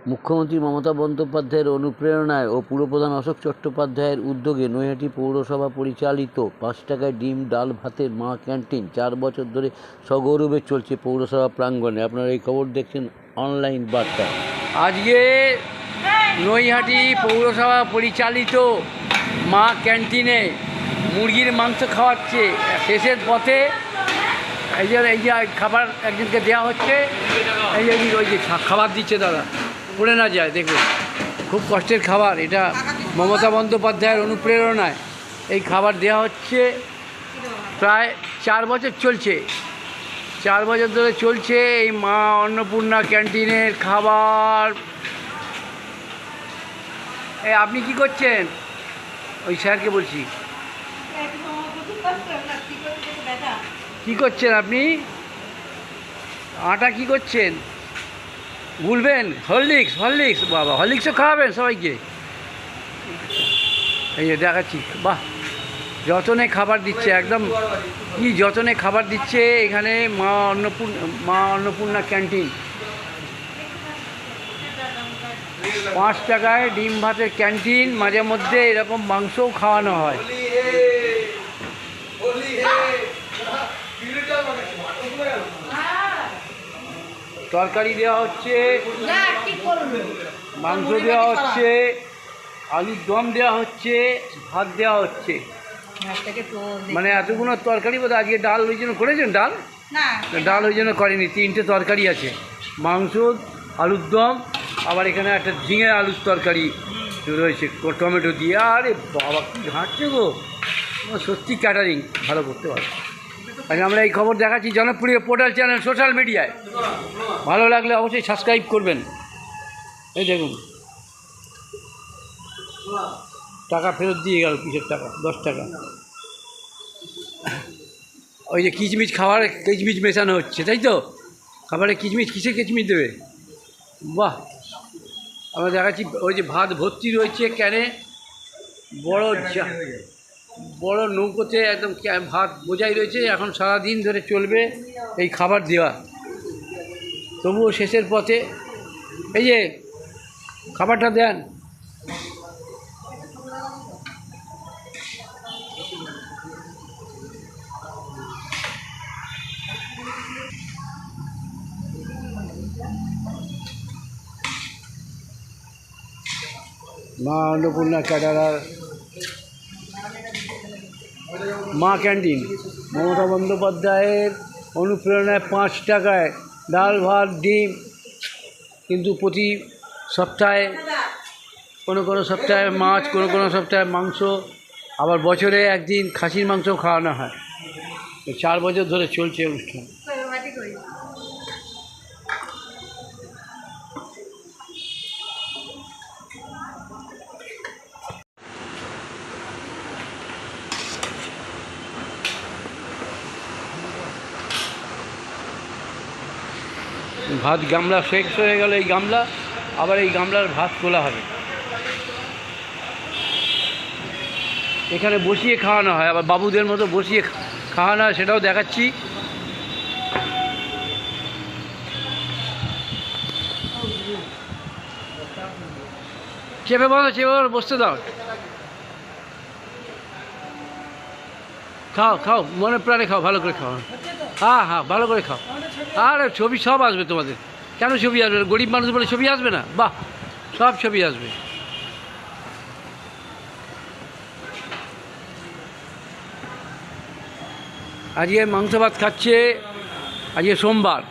মুখ্যমন্ত্রী মমতা বন্দ্যোপাধ্যায়ের অনুপ্রেরণায় ও পুরপ্রধান অশোক চট্টোপাধ্যায়ের উদ্যোগে নৈহাটি পৌরসভা পরিচালিত 5 টাকায় ডিম ডাল ভাতের মা ক্যান্টিন 4 বছর ধরে সগৌরবে চলছে পৌরসভা প্রাঙ্গণে। আপনারা এই খবর দেখছেন অনলাইন বার্তা। আজকে নৈহাটি পৌরসভা পরিচালিত মা ক্যান্টিনে মুরগির মাংস খাওয়াচ্ছে। শেষের পথে এই যে খাবার একজনকে দেওয়া হচ্ছে, ওই যে খাবার দিচ্ছে দাদা, পড়ে না যায়। দেখুন, খুব কষ্টের খাবার এটা। মমতা বন্দ্যোপাধ্যায়ের অনুপ্রেরণায় এই খাবার দেওয়া হচ্ছে। প্রায় 4 বছর চলছে, 4 বছর ধরে চলছে এই মা অন্নপূর্ণা ক্যান্টিনের খাবার। আপনি কি করছেন? ওই স্যারকে বলছি, কি করছেন আপনি? আটা কি করছেন? গুলবেন? হরলিক্স বাবা, হরলিক্সও খাওয়াবেন সবাইকে? এই যে দেখাচ্ছি, বাহ, যতনে খাবার দিচ্ছে, একদম কি যতনে খাবার দিচ্ছে এখানে মা অন্নপূর্ণা ক্যান্টিন। 5 টাকায় ডিম ভাতের ক্যান্টিন, মাঝে মধ্যে এরকম মাংসও খাওয়ানো হয়। তরকারি দেওয়া হচ্ছে, মাংস দেওয়া হচ্ছে, আলুর দম দেওয়া হচ্ছে, ভাত দেওয়া হচ্ছে। মানে এতগুলো তরকারি বোধহয় আজকে ডাল ওই জন্য করেছেন? ডাল ওই জন্য করেনি, 3টে তরকারি আছে, মাংস, আলুর দম, আবার এখানে একটা ঝিঙে আলুর তরকারি রয়েছে টমেটো দিয়ে। আরে বাবা, কি ঘাঁটছে গো, সত্যি ক্যাটারিং ভালো করতে পারে। আচ্ছা, আমরা এই খবর দেখাচ্ছি জনপ্রিয় পোর্টাল চ্যানেল সোশ্যাল মিডিয়ায়। ভালো লাগলে অবশ্যই সাবস্ক্রাইব করবেন। এই দেখুন, টাকা ফেরত দিয়ে গেল। কিসের টাকা? 10 টাকা। ওই যে কিচমিচ, খাবারে কিচমিচ মেশানো হচ্ছে, তাই তো? খাবারে কিচমিচ, কিসে কিচমিচ দেবে? বাহ, আমরা দেখাচ্ছি। ওই যে ভাত ভর্তি রয়েছে ক্যানে, বড় নৌকোতে একদম ভাত বোঝাই রয়েছে। এখন সারাদিন ধরে চলবে এই খাবার দেওয়া। তবুও শেষের পথে এই যে খাবারটা দেন। মা অন্নপূর্ণা ক্যাটারার মা ক্যান্টিন, মমতা বন্দ্যোপাধ্যায়ের অনুপ্রেরণায় 5 টাকায় ডাল ভাত ডিম। কিন্তু প্রতি সপ্তাহে, কোনো সপ্তাহে মাছ, কোনো সপ্তাহে মাংস, আবার বছরে একদিন খাসির মাংসও খাওয়ানো হয়। 4 বছর ধরে চলছে অনুষ্ঠান। ভাত গামলা শেষ হয়ে গেল, এই গামলা, আবার এই গামলার ভাত তোলা হবে। এখানে বসিয়ে খাওয়ানো হয়, আবার বাবুদের মতো বসিয়ে খাওয়ানো হয়, সেটাও দেখাচ্ছি। চেপে বসতে দাও। খাও, মনে প্রাণে খাও, ভালো করে খাও। হ্যাঁ, ভালো করে খাও। আরে ছবি সব আসবে তোমাদের। কেন ছবি আসবে? গরিব মানুষ বলে ছবি আসবে না? বাহ, সব ছবি আসবে। আজকে মাংস ভাত খাচ্ছে, আজকে সোমবার।